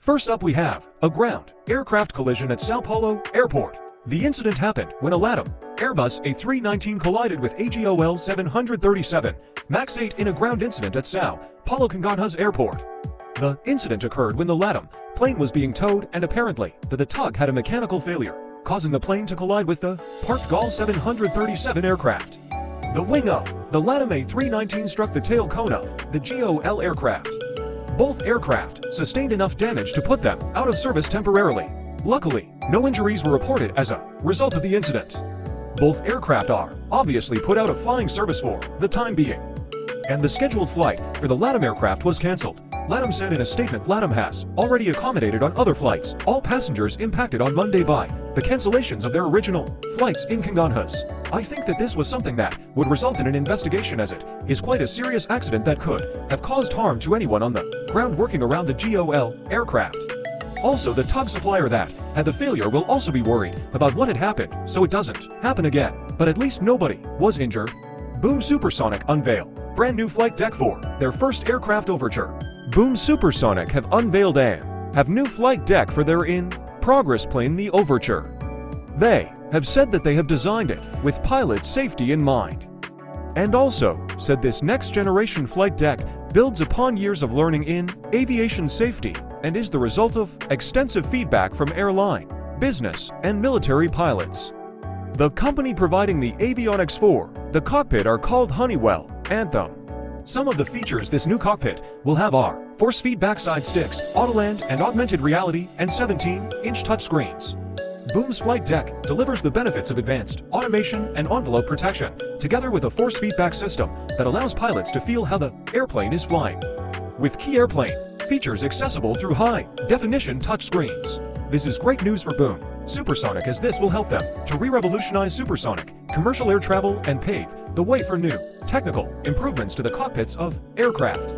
First up we have a ground aircraft collision at Sao Paulo Airport. The incident happened when a LATAM Airbus A319 collided with AGOL 737 MAX 8 in a ground incident at Sao Paulo Congonhas Airport. The incident occurred when the LATAM plane was being towed and apparently the tug had a mechanical failure, causing the plane to collide with the parked GOL 737 aircraft. The wing of the LATAM A319 struck the tail cone of the GOL aircraft. Both aircraft sustained enough damage to put them out of service temporarily. Luckily, no injuries were reported as a result of the incident. Both aircraft are obviously put out of flying service for the time being, and the scheduled flight for the LATAM aircraft was cancelled. LATAM said in a statement LATAM has already accommodated on other flights all passengers impacted on Monday by the cancellations of their original flights in Congonhas. I think that this was something that would result in an investigation, as it is quite a serious accident that could have caused harm to anyone on the ground working around the GOL aircraft. Also, the tug supplier that had the failure will also be worried about what had happened so it doesn't happen again, but at least nobody was injured. Boom Supersonic unveil brand new flight deck for their first aircraft overture. Boom Supersonic have unveiled have new flight deck for their in-progress plane, the Overture. They have said that they have designed it with pilot safety in mind, and also said this next-generation flight deck builds upon years of learning in aviation safety and is the result of extensive feedback from airline, business, and military pilots. The company providing the avionics for the cockpit are called Honeywell Anthem. Some of the features this new cockpit will have are force feedback side sticks, Autoland and augmented reality, and 17-inch touchscreens. Boom's flight deck delivers the benefits of advanced automation and envelope protection, together with a force feedback system that allows pilots to feel how the airplane is flying. With key airplane features accessible through high-definition touchscreens. This is great news for Boom Supersonic, as this will help them to re-revolutionize supersonic commercial air travel and pave the way for new technical improvements to the cockpits of aircraft.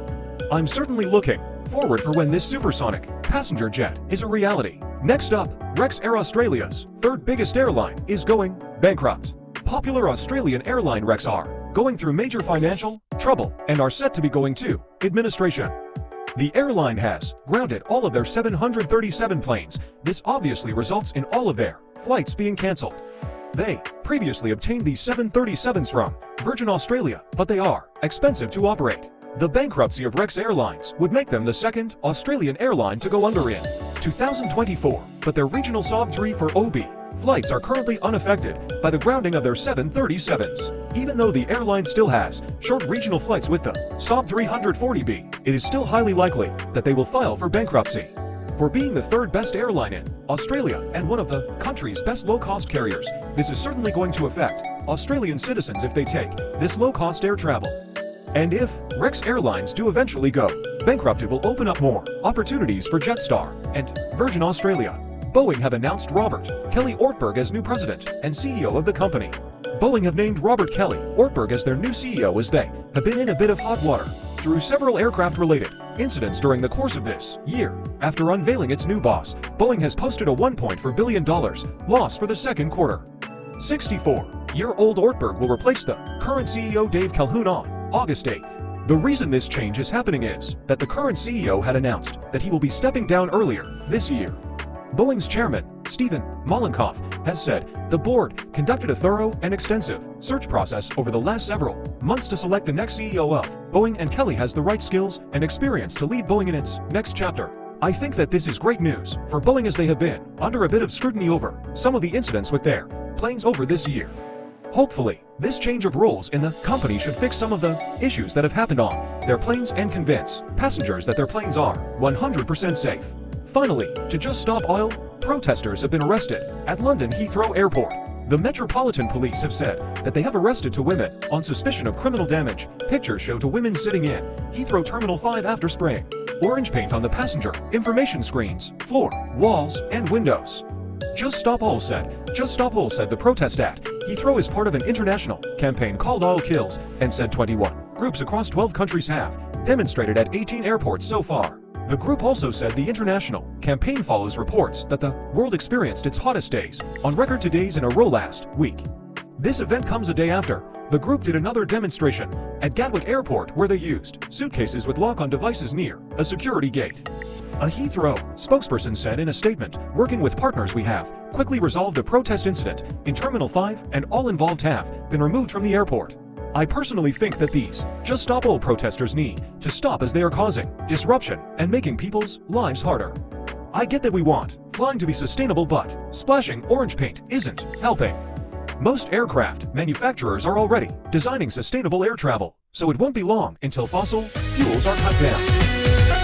I'm certainly looking forward for when this supersonic passenger jet is a reality. Next up, Rex Air Australia's third biggest airline is going bankrupt. Popular Australian airline Rex are going through major financial trouble and are set to be going to administration. The airline has grounded all of their 737 planes. This obviously results in all of their flights being cancelled. They previously obtained these 737s from Virgin Australia, but they are expensive to operate. The bankruptcy of Rex Airlines would make them the second Australian airline to go under in 2024, but their regional Saab 3 for OB flights are currently unaffected by the grounding of their 737s. Even though the airline still has short regional flights with the Saab 340B, it is still highly likely that they will file for bankruptcy. For being the third best airline in Australia and one of the country's best low-cost carriers, this is certainly going to affect Australian citizens if they take this low-cost air travel. And if Rex Airlines do eventually go bankrupt, it will open up more opportunities for Jetstar and Virgin Australia. Boeing have announced Robert Kelly Ortberg as new president and CEO of the company. Boeing have named Robert Kelly Ortberg as their new CEO, as they have been in a bit of hot water through several aircraft-related incidents during the course of this year. After unveiling its new boss, Boeing has posted a $1.4 billion loss for the second quarter. 64-year-old Ortberg will replace the current CEO Dave Calhoun on August 8th. The reason this change is happening is that the current CEO had announced that he will be stepping down earlier this year. Boeing's chairman, Stephen Mollenkopf, has said the board conducted a thorough and extensive search process over the last several months to select the next CEO of Boeing, and Kelly has the right skills and experience to lead Boeing in its next chapter. I think that this is great news for Boeing, as they have been under a bit of scrutiny over some of the incidents with their planes over this year. Hopefully, this change of roles in the company should fix some of the issues that have happened on their planes and convince passengers that their planes are 100% safe. Finally, to just stop oil, protesters have been arrested at London Heathrow Airport. The Metropolitan Police have said that they have arrested two women on suspicion of criminal damage. Pictures show two women sitting in Heathrow Terminal 5 after spraying orange paint on the passenger information screens, floor, walls, and windows. Just Stop Oil said the protest at Heathrow is part of an international campaign called Oil Kills, and said 21 groups across 12 countries have demonstrated at 18 airports so far. The group also said the international campaign follows reports that the world experienced its hottest days on record 2 days in a row last week. This event comes a day after. The group did another demonstration at Gatwick Airport where they used suitcases with lock-on devices near a security gate. A Heathrow spokesperson said in a statement, "Working with partners we have quickly resolved a protest incident in Terminal 5 and all involved have been removed from the airport. I personally think that these Just Stop All protesters need to stop as they are causing disruption and making people's lives harder. I get that we want flying to be sustainable, but splashing orange paint isn't helping. Most aircraft manufacturers are already designing sustainable air travel, so it won't be long until fossil fuels are cut down."